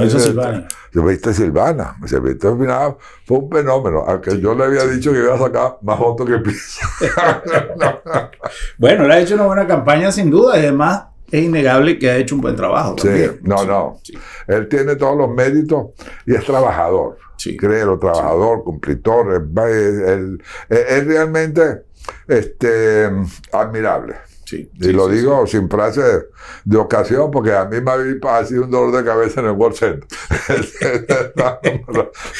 Silvana. Silvana. Silvana fue un fenómeno, aunque yo le había dicho que iba a sacar más votos que Pisa. Bueno, él ha hecho una buena campaña sin duda, y además es innegable que ha hecho un buen trabajo también. Sí. Él tiene todos los méritos y es trabajador. Sí. Créelo, trabajador, cumplidor. Es realmente admirable. Sí, y lo digo sin frase de ocasión, porque a mí me ha sido un dolor de cabeza en el World Center.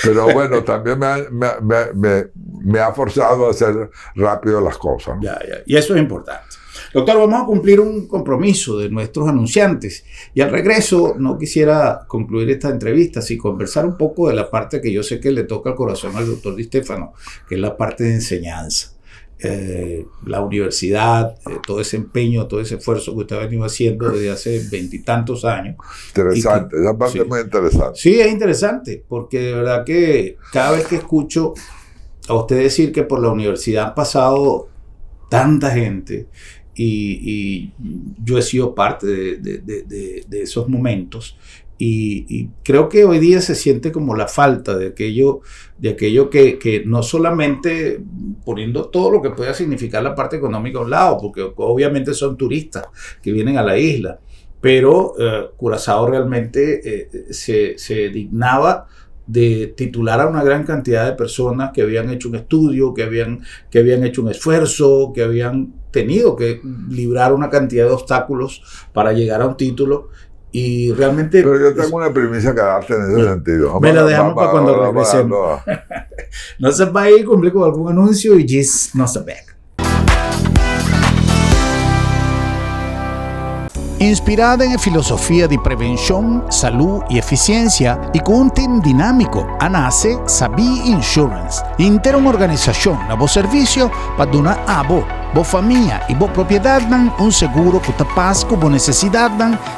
Pero bueno, también me ha forzado a hacer rápido las cosas, ¿no? Ya. Y eso es importante. Doctor, vamos a cumplir un compromiso de nuestros anunciantes. Y al regreso, no quisiera concluir esta entrevista sin conversar un poco de la parte que yo sé que le toca al corazón al doctor Di Stefano, que es la parte de enseñanza. La universidad, todo ese empeño, todo ese esfuerzo que usted ha venido haciendo desde hace 20 y tantos años. Interesante, esa parte es muy interesante. Sí, es interesante, porque de verdad que cada vez que escucho a usted decir que por la universidad han pasado tanta gente, y yo he sido parte de esos momentos, y creo que hoy día se siente como la falta de aquello que no solamente poniendo todo lo que pueda significar la parte económica a un lado, porque obviamente son turistas que vienen a la isla, pero Curazao realmente se dignaba de titular a una gran cantidad de personas que habían hecho un estudio, que habían hecho un esfuerzo, que habían tenido que librar una cantidad de obstáculos para llegar a un título. Y realmente... Pero yo tengo una primicia que darte en ese sentido. Me la dejamos para cuando regresemos. No se va a ir, cumplir con algún anuncio y Gis no se back. Inspirada en filosofia di prevenzione, salud e efficienza e con un team dinamico, nasce Sabi Insurance, intera un'organizzazione a vostro servizio per donare a voi, famiglia e proprietà un seguro che passa con vostre necessità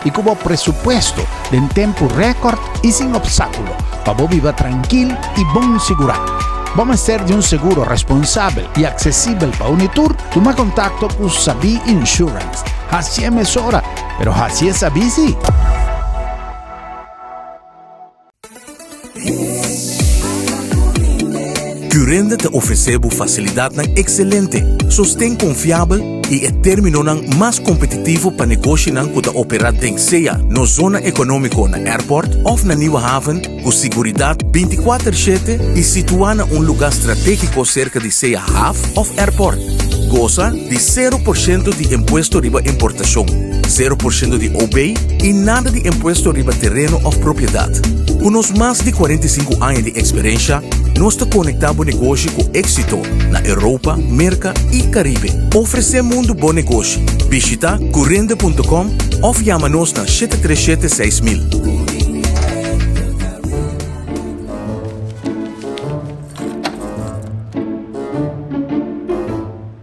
e con vostro presupuesto in tempo record e sin obstáculo, para voi vivere tranquillo e ben assicurato. Vamos a ser de un seguro responsable y accesible para Unitur. Toma contacto con Sabi Insurance. Así es hora, pero así es Sabi sí. Currende te oferece facilidad excelente, sostén confiável e é término mais competitivo para negócio que operar em seja na zona econômica na airport ou na Nieuwe Haven, com segurança 24/7 e situada em lugar estratégico cerca de seja half of airport. Goza de 0% de imposto riba importação, 0% de OB e nada de imposto riba terreno ou propriedade. Com os mais de 45 anos de experiência, nós te conectamos negócio com êxito na Europa, América e Caribe. Oferecemos um bom negócio. Visita currende.com ou chama-nos na 737-6000.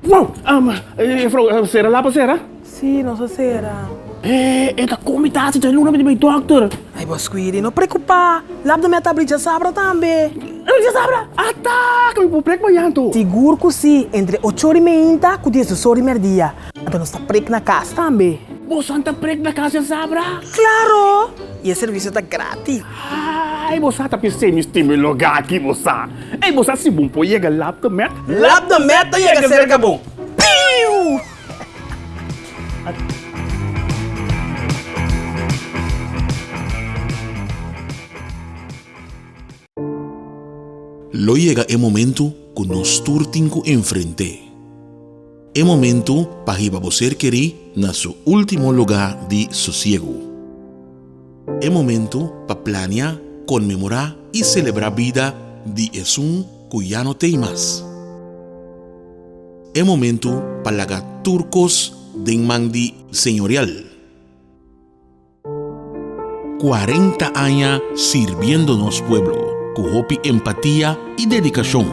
Wow, ¿será la posera? Sí, no sé si era. Eka comitatie te luna met mijn dokter. Ai, Bosquiri, não preocupa. Lab da minha tablita sabra também. Je sabra, ataca, me plek maar janto. Seguro que sim, entre 8h30 e 10h dia. Então nós tá preto na casa também. Bos anta prek na casa sabra. Claro! E o serviço tá grátis. Ai, bosa tapi semi stimulo gaki bosa. Ei, bosa si bom po yega lap to met. Lab da meta e a cerca bom. Piu! Lo llega el momento que nos turtinco enfrente. El momento para que você querer na su último lugar de sosiego. El momento para planear, conmemorar y celebrar vida de un que ya no tem más. El momento para lagar turcos de mandi señorial. 40 años sirviéndonos pueblo. Con hopi empatía y dedicación,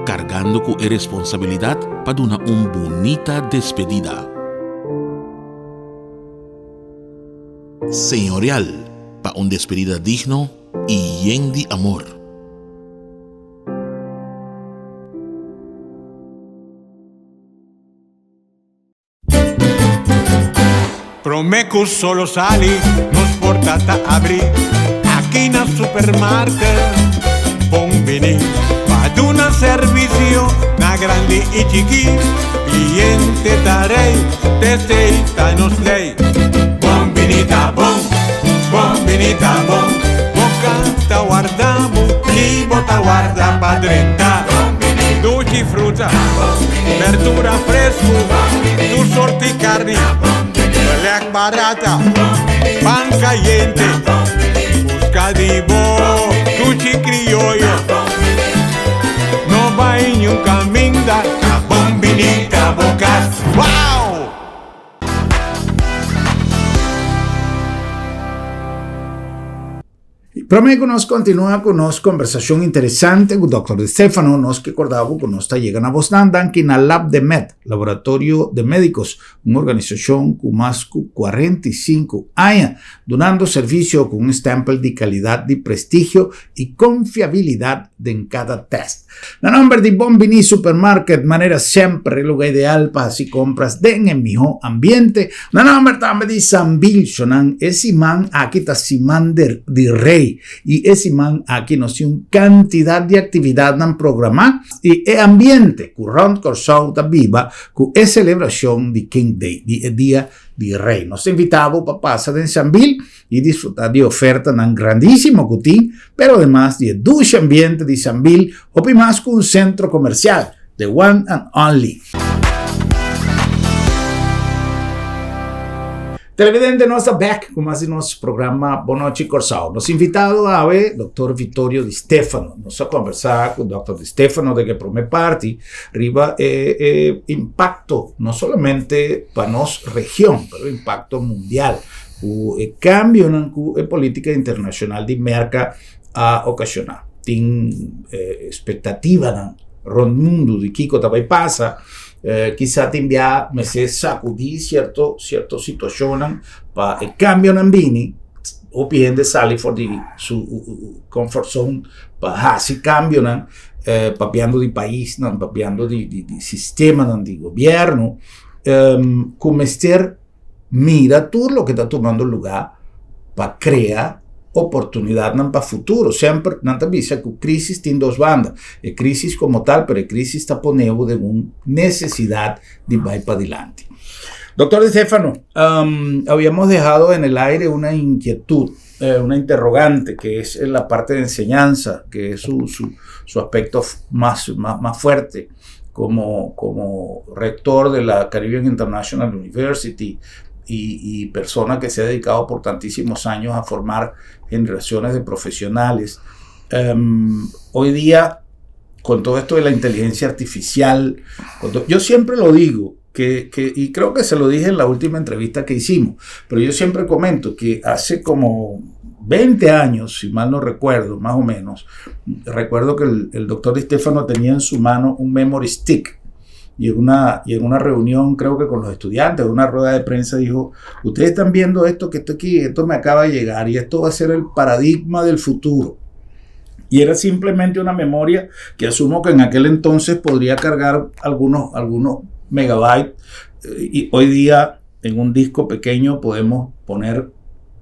cargando con responsabilidad para una bonita despedida. Señorial, para una despedida digno y lleno de amor. Promeco solo sali, nos portata abri, aquí na supermarket. Bombini, ad una servizio, na grandi e chiqui, cliente darei, testeita nos lei. Bombinita bom, bombinita bom, boca ta guardamo, chi bota guarda padrenta. Dolci frutta, verdura fresco, tu sorti carni, lec barata, pan caliente, busca di bo, cuci criollo, no va en un camino da bombinita bocas. ¡Wow! Prometo nos continua con nos conversación interesante con Dr. Di Stefano, nos que acordamos que nos está llegando a Bosnan, que en el Lab de Med, Laboratorio de Médicos, una organización con más de 45 años, donando servicio con un stempel de calidad, de prestigio y confiabilidad en cada test. La nombre de Bombini Supermarket, manera siempre el lugar ideal para si compras en el mejor ambiente. La nombre también de Sambil, Shonan, ese man aquí está Simán de Rey. Y ese man aquí nos tiene cantidad de actividad en programa y el ambiente current corsauta viva con la celebración de King Day, el Día de Rey. Nos invitamos para pasar en Sambil y disfrutar de ofertas en grandísimo cutín, pero además de dulce ambiente de Sambil, o más con un centro comercial, the one and only. Televidente, nós estamos back com mais nosso programa Boa Noite Corsau. Nos invitado a ver Dr. Vittorio Di Stefano. Nós vamos conversar com o Dr. Di Stefano de que por minha parte arriba impacto não somente para nossa região, mas impacto mundial. O cambio na política internacional de merca a ocasionar. Tem expectativa no mundo de que também passa. Quizá te envía meses sacudir cierto situación para el cambio en bini o bien de salir de su comfort zone para hacer cambio papiando de país papiando de sistema de gobierno como mira todo lo que está tomando lugar para crear oportunidad para futuro. Siempre nanta visa que crisis tiene dos bandas. El crisis como tal, pero el crisis está poniendo de una necesidad de ir para adelante. Doctor Di Stefano, habíamos dejado en el aire una inquietud, una interrogante, que es en la parte de enseñanza, que es su aspecto más fuerte como rector de la Caribbean International University, y persona que se ha dedicado por tantísimos años a formar generaciones de profesionales. Hoy día, con todo esto de la inteligencia artificial, yo siempre lo digo, y creo que se lo dije en la última entrevista que hicimos, pero yo siempre comento que hace como 20 años, si mal no recuerdo, más o menos, recuerdo que el doctor Di Stefano tenía en su mano un memory stick, y en una reunión, creo que con los estudiantes, en una rueda de prensa, dijo, ustedes están viendo esto que está aquí, esto me acaba de llegar y esto va a ser el paradigma del futuro. Y era simplemente una memoria que asumo que en aquel entonces podría cargar algunos megabytes, y hoy día en un disco pequeño podemos poner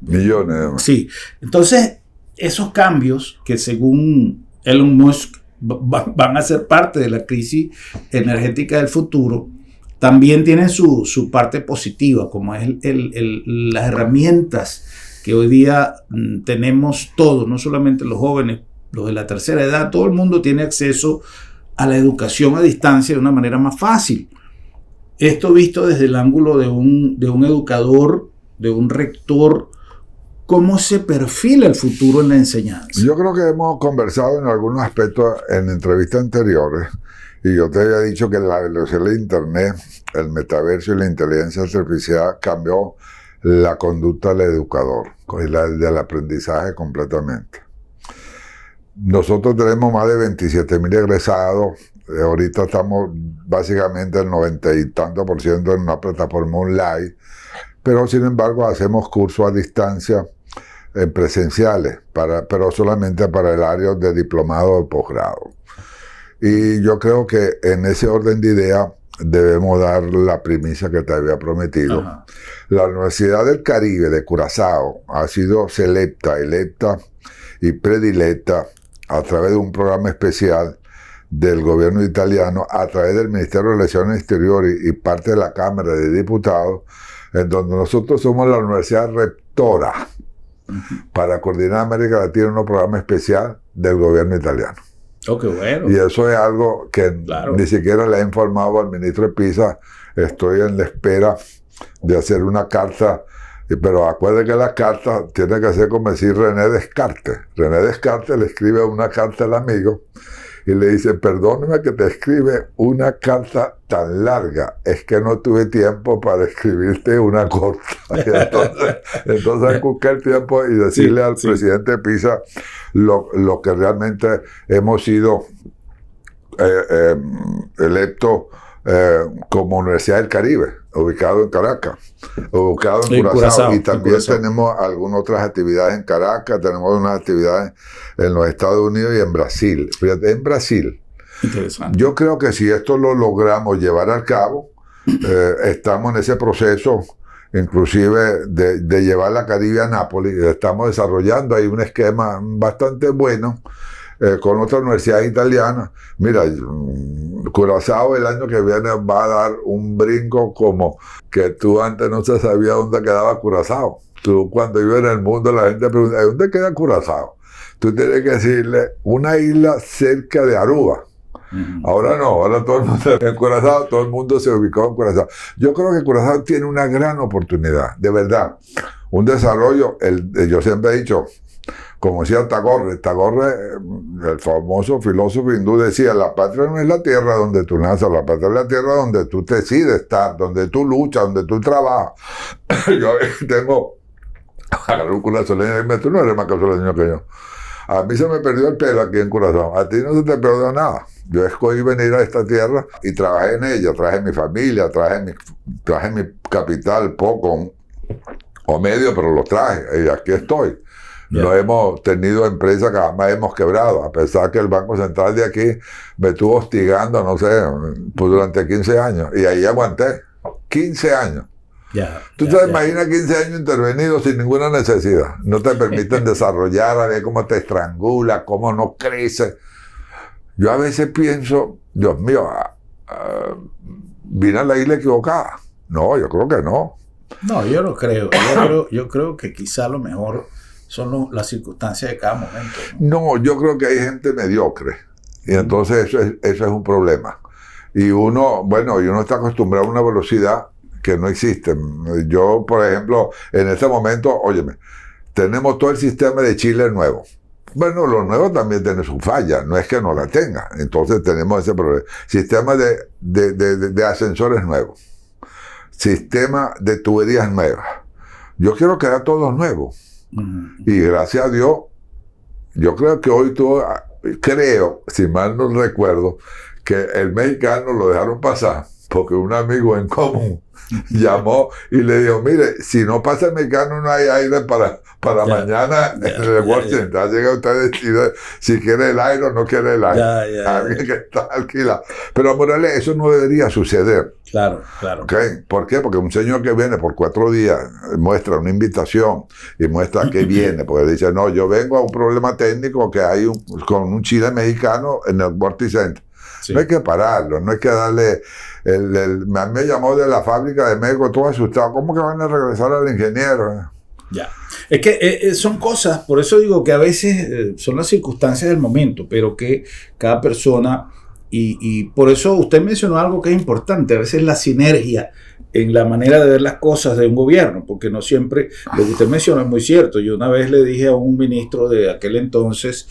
millones. Sí, entonces esos cambios que según Elon Musk van a ser parte de la crisis energética del futuro, también tienen su parte positiva, como es las herramientas que hoy día tenemos todos, no solamente los jóvenes, los de la tercera edad, todo el mundo tiene acceso a la educación a distancia de una manera más fácil. Esto visto desde el ángulo de un educador, de un rector, ¿cómo se perfila el futuro en la enseñanza? Yo creo que hemos conversado en algunos aspectos en entrevistas anteriores, y yo te había dicho que la velocidad de Internet, el metaverso y la inteligencia artificial cambió la conducta del educador y del aprendizaje completamente. Nosotros tenemos más de 27,000 egresados. Ahorita estamos básicamente el 90 y tanto % en una plataforma online, pero sin embargo hacemos cursos a distancia presenciales, pero solamente para el área de diplomado o posgrado. Y yo creo que en ese orden de ideas debemos dar la primicia que te había prometido. Ajá. La Universidad del Caribe de Curazao ha sido selecta, electa y predilecta a través de un programa especial del gobierno italiano, a través del Ministerio de Relaciones Exteriores y parte de la Cámara de Diputados, en donde nosotros somos la universidad rectora para coordinar América Latina en un programa especial del gobierno italiano. Oh, qué bueno. Y eso es algo que Claro. ni siquiera le he informado al ministro de Pisa. Estoy en la espera de hacer una carta, pero acuerde que la carta tiene que ser como decir René Descartes. René Descartes le escribe una carta al amigo y le dice, perdóneme que te escribe una carta tan larga, es que no tuve tiempo para escribirte una corta. Entonces busqué el tiempo y decirle al presidente Pisa lo que realmente hemos sido electos como Universidad del Caribe, ubicado en Caracas, ubicado en Curazao, y también tenemos algunas otras actividades en Caracas, tenemos unas actividades en los Estados Unidos y en Brasil. Fíjate, en Brasil. Interesante. Yo creo que si esto lo logramos llevar a cabo, estamos en ese proceso, inclusive de llevar la Caribe a Nápoles. Estamos desarrollando ahí un esquema bastante bueno con otra universidad italiana. Mira, Curazao el año que viene va a dar un brinco como que tú antes no se sabía dónde quedaba Curazao. Tú cuando ibas en el mundo la gente pregunta, ¿dónde queda Curazao? Tú tienes que decirle una isla cerca de Aruba. Ahora no, ahora todo el mundo en Curazao, todo el mundo se ubicó en Curazao. Yo creo que Curazao tiene una gran oportunidad, de verdad. Un desarrollo, yo siempre he dicho, como decía Tagore, el famoso filósofo hindú, decía, la patria no es la tierra donde tú naces, la patria es la tierra donde tú decides estar, donde tú luchas, donde tú trabajas. Yo tengo, agarré un culazoleño y dime, tú no eres más culazoleño que yo. A mí se me perdió el pelo aquí en Curazao, a ti no se te perdió nada. Yo escogí venir a esta tierra y trabajé en ella, traje mi familia, traje mi capital, poco o medio, pero lo traje y aquí estoy. No hemos tenido empresa que jamás hemos quebrado, a pesar que el Banco Central de aquí me estuvo hostigando, no sé, pues durante 15 años. Y ahí aguanté, 15 años. Tú te imaginas 15 años intervenidos sin ninguna necesidad. No te permiten desarrollar, a ver cómo te estrangula, cómo no crece. Yo a veces pienso, Dios mío, vine a la isla equivocada. No, yo creo que no. No, yo no creo. Yo creo que quizá lo mejor son las circunstancias de cada momento, ¿no? No, yo creo que hay gente mediocre. Y entonces eso es un problema. Y uno está acostumbrado a una velocidad que no existe. Yo, por ejemplo, en este momento, óyeme, tenemos todo el sistema de Chile nuevo. Bueno, lo nuevo también tiene su falla, no es que no la tenga. Entonces tenemos ese problema. Sistema de ascensores nuevos. Sistema de tuberías nuevas. Yo quiero que haga todo nuevo. Y gracias a Dios, yo creo que hoy creo, si mal no recuerdo, que el mexicano lo dejaron pasar porque un amigo en común llamó y le dijo, mire, si no pasa el mexicano no hay aire para mañana en el World Center. Así que usted decide si quiere el aire o no quiere el aire. Alguien que está alquilado. Pero Morales, eso no debería suceder. Claro. ¿Okay? ¿Por qué? Porque un señor que viene por 4 días muestra una invitación y muestra que viene, porque dice, no, yo vengo a un problema técnico que hay con un chile mexicano en el World Center. Sí. No hay que pararlo, no hay que darle... A mí me llamó de la fábrica de México todo asustado. ¿Cómo que van a regresar al ingeniero? Ya. Es que son cosas, por eso digo que a veces son las circunstancias del momento, pero que cada persona, y por eso usted mencionó algo que es importante, a veces la sinergia en la manera de ver las cosas de un gobierno, porque no siempre, lo que usted menciona es muy cierto. Yo una vez le dije a un ministro de aquel entonces,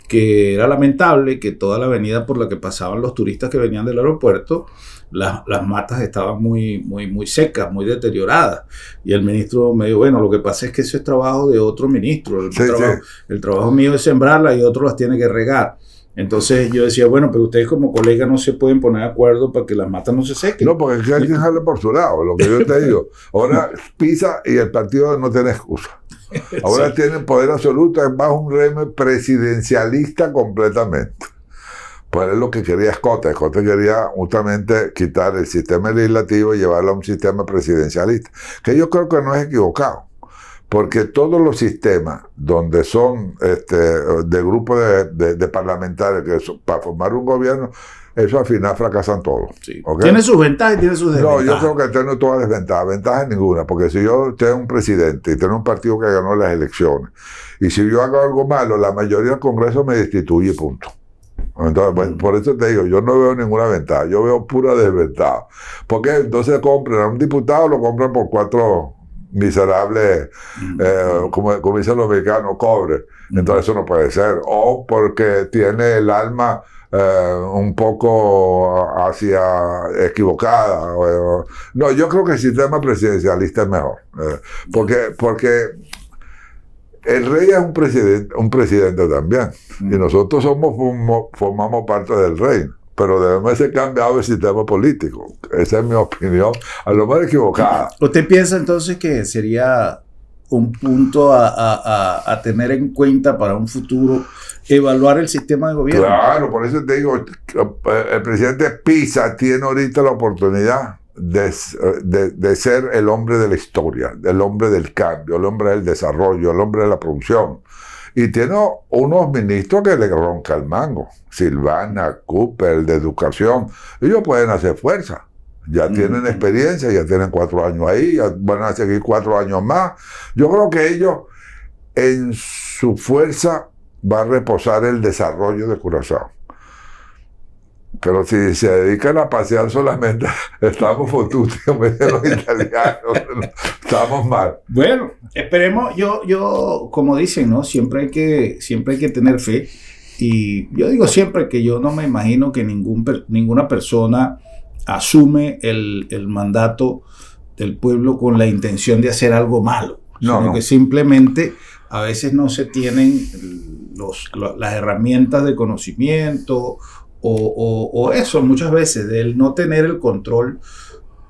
que era lamentable que toda la avenida por la que pasaban los turistas que venían del aeropuerto, las matas estaban muy secas, muy deterioradas. Y el ministro me dijo, bueno, lo que pasa es que eso es trabajo de otro ministro. El trabajo mío es sembrarlas y otro las tiene que regar. Entonces yo decía, bueno, pero ustedes como colegas no se pueden poner de acuerdo para que las matas no se sequen. No, porque hay que dejarle por su lado, lo que yo te digo. Ahora pisa y el partido no tiene excusa. Ahora tienen poder absoluto, es bajo un régimen presidencialista completamente. Pues es lo que quería Escote. Escote quería justamente quitar el sistema legislativo y llevarlo a un sistema presidencialista, que yo creo que no es equivocado. Porque todos los sistemas donde son de grupos de parlamentarios para formar un gobierno, eso al final fracasan todos. Sí. ¿Okay? Tiene sus ventajas y tiene sus desventajas. No, yo creo que tiene todas desventajas. Ventajas ninguna, porque si yo tengo un presidente y tengo un partido que ganó las elecciones, y si yo hago algo malo, la mayoría del Congreso me destituye, punto. Entonces, bueno, por eso te digo, yo no veo ninguna ventaja, yo veo pura desventaja. Porque entonces compran a un diputado, lo compran por 4 miserables, como dicen los mexicanos, cobre. Entonces eso no puede ser. O porque tiene el alma un poco equivocada. No, yo creo que el sistema presidencialista es mejor. Porque el rey es un presidente también. Y nosotros formamos parte del reino. Pero debemos ser cambiado el sistema político. Esa es mi opinión, a lo más equivocada. ¿Usted piensa entonces que sería un punto a tener en cuenta para un futuro, evaluar el sistema de gobierno? Claro, por eso te digo, el presidente Pisa tiene ahorita la oportunidad de ser el hombre de la historia, el hombre del cambio, el hombre del desarrollo, el hombre de la producción. Y tiene unos ministros que le ronca el mango. Silvana, Cooper, el de educación. Ellos pueden hacer fuerza. Ya tienen experiencia, ya tienen 4 años ahí, ya van a seguir 4 años más. Yo creo que ellos, en su fuerza, va a reposar el desarrollo de Curazao. Pero si se dedican a pasear solamente, estamos fotuti, como dicen los italianos, estamos mal. Bueno, esperemos, yo como dicen, ¿no? Siempre hay que tener fe. Y yo digo siempre que yo no me imagino que ninguna persona asume el mandato del pueblo con la intención de hacer algo malo. Sino que simplemente a veces no se tienen las herramientas de conocimiento o eso, muchas veces, del no tener el control.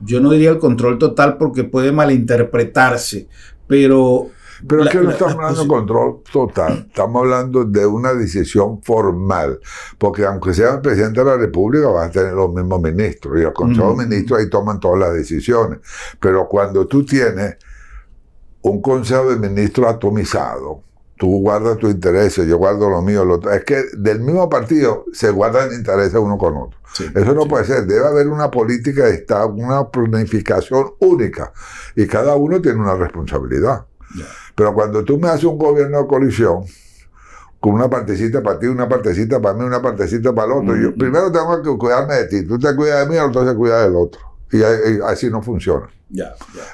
Yo no diría el control total porque puede malinterpretarse, pero es que no estamos hablando de control total, estamos hablando de una decisión formal, porque aunque sea el presidente de la República vas a tener los mismos ministros, y los consejos de ministros ahí toman todas las decisiones, pero cuando tú tienes un consejo de ministros atomizado, tú guardas tus intereses, yo guardo los míos, es que del mismo partido se guardan intereses uno con otro. Sí, eso no puede ser, debe haber una política de Estado, una planificación única, y cada uno tiene una responsabilidad. Pero cuando tú me haces un gobierno de coalición, con una partecita para ti, una partecita para mí, una partecita para el otro, yo primero tengo que cuidarme de ti, tú te cuidas de mí, el otro se cuida del otro. Y así no funciona.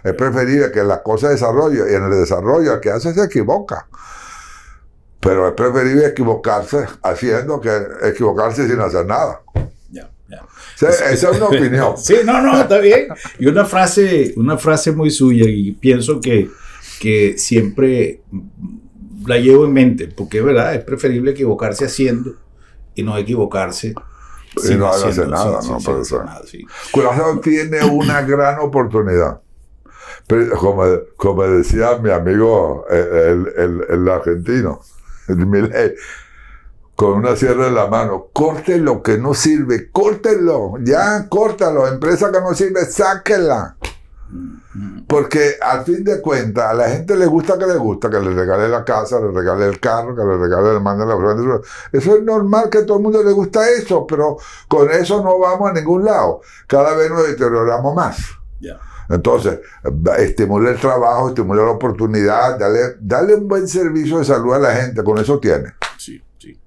Es preferible que las cosas desarrollen, y en el desarrollo el que hace se equivoca. Pero es preferible equivocarse equivocarse sin hacer nada. Esa es una opinión. Sí, no, está bien. Y una frase muy suya, y pienso que siempre la llevo en mente, porque es verdad, es preferible equivocarse haciendo y no equivocarse y no hace nada, ¿no? Sí. Curazao tiene una gran oportunidad. Pero como decía mi amigo, el argentino, el Milei, con una sierra en la mano, corte lo que no sirve, córtenlo, ya, córtalo, empresa que no sirve, sáquenla. Porque al fin de cuentas a la gente le gusta, que le regale la casa, le regale el carro, que le regale, le mande la ofrenda. Eso es normal, que a todo el mundo le gusta eso, pero con eso no vamos a ningún lado. Cada vez nos deterioramos más. Yeah. Entonces, estimula el trabajo, estimula la oportunidad, dale un buen servicio de salud a la gente, con eso tiene. Sí, sí.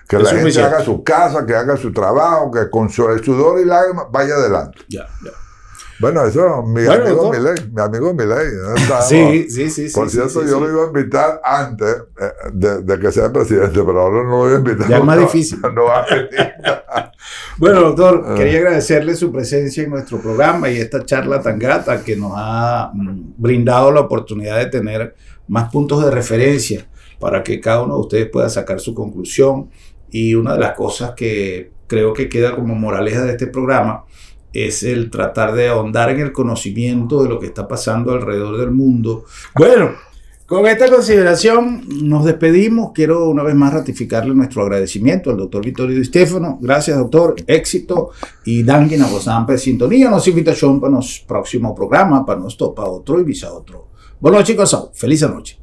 Que la gente haga su casa, que haga su trabajo, que con su sudor y lágrimas vaya adelante. Ya, ya. Bueno, eso, mi amigo Milei. Sí. Por cierto, yo lo iba a invitar antes de que sea presidente, pero ahora no lo voy a invitar. Ya es más difícil. No va a venir. Bueno, doctor, quería agradecerle su presencia en nuestro programa y esta charla tan grata que nos ha brindado la oportunidad de tener más puntos de referencia para que cada uno de ustedes pueda sacar su conclusión. Y una de las cosas que creo que queda como moraleja de este programa es el tratar de ahondar en el conocimiento de lo que está pasando alrededor del mundo. Bueno, con esta consideración nos despedimos. Quiero una vez más ratificarle nuestro agradecimiento al doctor Vittorio Di Stefano. Gracias, doctor. Éxito. Y danke na sempre sintonia. Nos invitación para nuestro próximo programa, para nuestro, para otro y visa otro. Bueno, chicos, feliz noche.